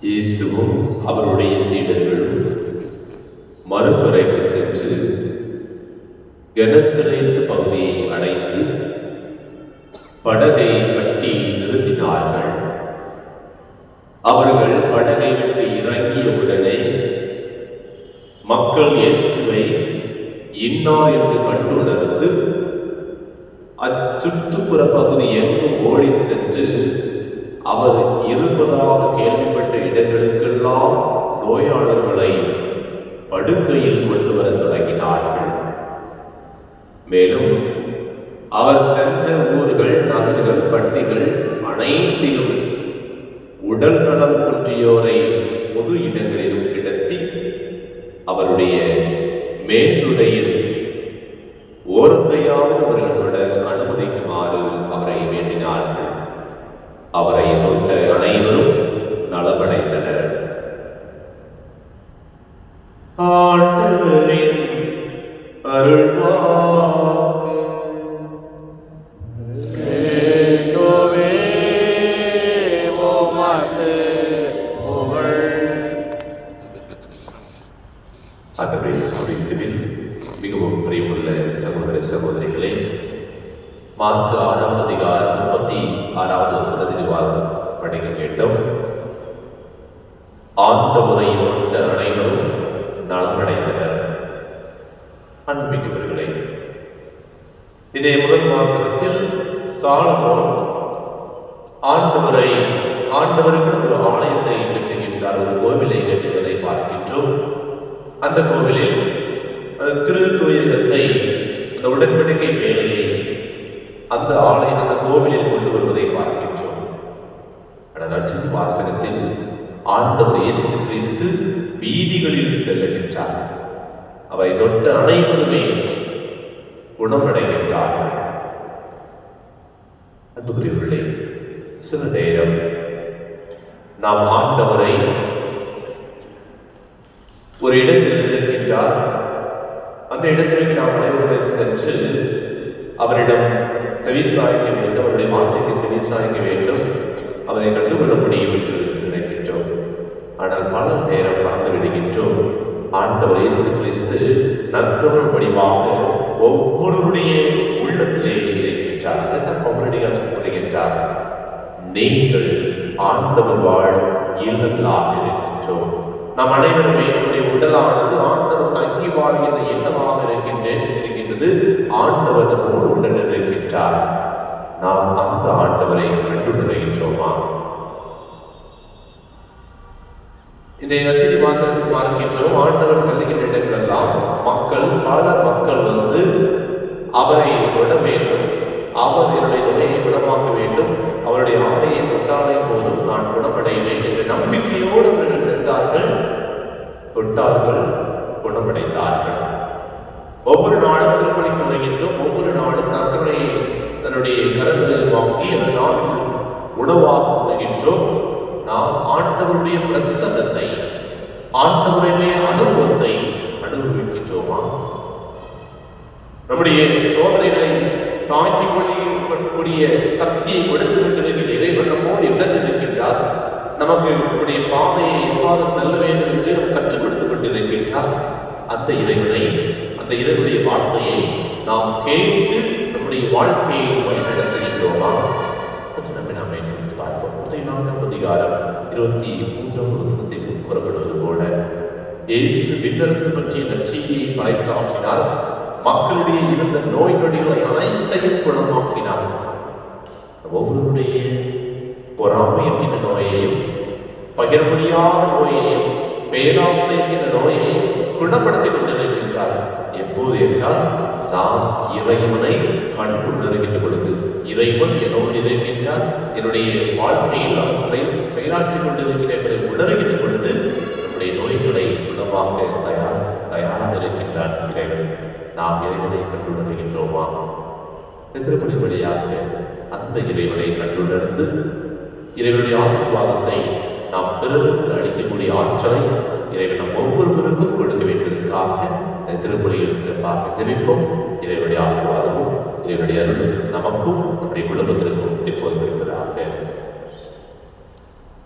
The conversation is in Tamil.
இயேசுவும் அவருடைய சீடர்களும் மறுகரைக்கு சென்று கெனசரேத்து பகுதியை அடைந்து படகை கட்டி நிறுத்தினார்கள். அவர்கள் படகை விட்டு இறங்கிய உடனே மக்கள் இயேசுவை இன்னார் என்று கண்டுணர்ந்து அச்சுற்றுப்புற பகுதி எங்கும் ஓடி சென்று அவர் இருப்பதாக கேள்விப்பட்ட இடங்களுக்கெல்லாம் நோயாளர்களை படுக்கையில் கொண்டு வர தொடங்கினார்கள். மேலும் அவர் சென்ற ஊர்கள், நகர்கள், பட்டிகள் அனைத்திலும் உடல் நலம் குன்றியோரை பொது இடங்களிலும் கிடத்தி அவருடைய மேலுடையில் ஓரத்தையாவது அவர்கள் தொட அனுமதிக்குமாறு அவரை வேண்டினார்கள். அவரை தொட்ட அனைவரும் நலமடைந்தனர். ஆண்டவரின் அருள்வாக்கு. இயேசுவே உமக்கு புகழ். ஆண்டவரே இயேசுவில் மிகவும் பிரியமுள்ள சகோதர சகோதரிகளே, மார்க்கு 6ஆம் அதிகாரம் 36வது வசனத்தில் படிக்க வேண்டும். ஆண்டவரை தொட்ட அனைவரும் நலமடைந்தனர். அன்பிற்குரியவர்களே, இதே முதல் வாசகத்தில் சாலமோன் ஆண்டவருக்கு ஒரு ஆலயத்தை கட்டுகின்றார், ஒரு கோவிலை கட்டுவதை பார்க்கின்றோம். அந்த கோவிலில் திரு தூயகத்தை, அந்த உடன்படிக்கை வேலையை அந்த கோவிலில் கொண்டு வருவதை பார்க்கின்றோம். நற்செய்தி வாசகத்தில் ஆண்டவர் இயேசு கிறிஸ்து வீதிகளில் செல்லுகின்றார். அவரை தொட்ட அனைவருமே குணமடைகின்றார்கள். அன்புக்குரியவர்களே, சில நேரம் நாம் ஆண்டவரை ஒரு இடத்தில் இருக்கின்றார், அந்த இடத்திற்கு நாம் அனைவரும் சென்று அவரிடம் செவிசாய்க்க வேண்டும், அவருடைய வார்த்தைக்கு செவிசாய்க்க வேண்டும், அவரை கண்டுகொள்ள முடியும் என்று நினைக்கின்றோம். ஆனால் பல நேரம் மறந்து விடுகின்றோம். ஆண்டவர் இயேசு கிறிஸ்து நற்கருணை வடிவாக ஒவ்வொருடைய உள்ளத்திலே இருக்கின்றார். அதைத்தான் பவுலடியார் சொல்லுகின்றார், நீங்கள் ஆண்டவர் வாழும் இல்லங்களாக இருக்கின்றோம். நாம் அனைவருமே நம்முடைய உடலானது ஆண்டவர் தங்கி வாழ்கின்ற இல்லமாக இருக்கின்றது. ஆண்டவர் நம்மோடு உடன் இருக்கின்றார். நாம் அந்த ஆண்டவரை கண்டுணர்கின்றோமா? இன்றைய நற்செய்தி வாசகத்தில் பார்க்கின்றோம், ஆண்டவர் செல்லுகின்ற இடங்களெல்லாம் பல மக்கள் வந்து அவரை தொட வேண்டும், அவர் என்னுடைய நோயை குணமாக்க வேண்டும், அவருடைய ஆடையை தொட்டாலே போதும் நான் குணமடைவேன் என்ற நம்பிக்கையோடு அவர்கள் சென்றார்கள், தொட்டார்கள், குணமடைந்தார்கள். ஒவ்வொரு நாளும் திருப்பணிக்கு வருகின்றோம். ஒவ்வொரு நாளும் நற்கருணையை தன்னுடைய கரங்களில் வாங்கி அந்த நாளில் உணவாக உண்கின்றோம். நாம் ஆண்டவருடைய பிரசன்னத்தை, ஆண்டவருடைய அனுபவத்தை அனுபவிக்கின்றோமா? நம்முடைய சோதனைகளை தாங்கிக் கொள்ளக்கூடிய சக்தியை கொடுத்து கொண்டிருக்கின்ற இறைவன் நம்மோடு இடத்தில் இருக்கின்றார். நமக்கு நம்முடைய பாதையை எவ்வாறு செல்ல வேண்டும் என்று நாம் கற்றுக் கொடுத்துக் கொண்டிருக்கின்றார். அந்த இறைவனை, அந்த இறைவனுடைய வார்த்தையை நாம் கேட்டு நம்முடைய வாழ்க்கையை வழிநடத்துகின்றோமா என்று நம்மை நாமே சிந்தித்து பார்ப்போம். 4ஆம் அதிகாரம் 23ஆம் வசனத்தில் கூறப்படுவது போல, இயேசு விண்ணரசு பற்றிய நற்செய்தியை பறைசாற்றினார். மக்களிடையே இருந்த நோய் நொடிகளை அனைத்தையும் குணமாக்கினார். ஒவ்வொருடைய பொறாமை என்கிற நோயையும், பகிர முடியாத நோயையும், பேராசை என்கிற நோயையும் குணப்படுத்திக் கொண்டிருக்கின்றார். எப்போது என்றால், நாம் இறைவனை கண்டுணர்கின்ற பொழுது, இறைவன் என்னோடு இருக்கின்றார், என்னுடைய வாழ்க்கையில் அவர் செயலாற்றிக் கொண்டிருக்கின்ற என்பதை உணர்கின்ற பொழுது நம்முடைய நோய்களை குணமாக்க தயாராக இருக்கின்றார் இறைவன். நாம் இறைவனை கண்டுணர்கின்றோமா? இந்த திருப்பலி வழியாக அந்த இறைவனை கண்டுணர்ந்து இறைவனுடைய ஆசீர்வாதத்தை நாம் பிறருக்கு அளிக்கக்கூடிய ஆற்றலை இறைவன் நம் ஒவ்வொருவருக்கும் கொடுக்க வேண்டியதற்காக இந்த திருப்பலியில் சிறப்பாக ஜெபிப்போம். இறைவனுடைய ஆசீர்வாதமும் இறைவனுடைய அருளும் நமக்கும் நம்முடைய குடும்பத்திற்கும் எப்போதும் இருப்பதாக.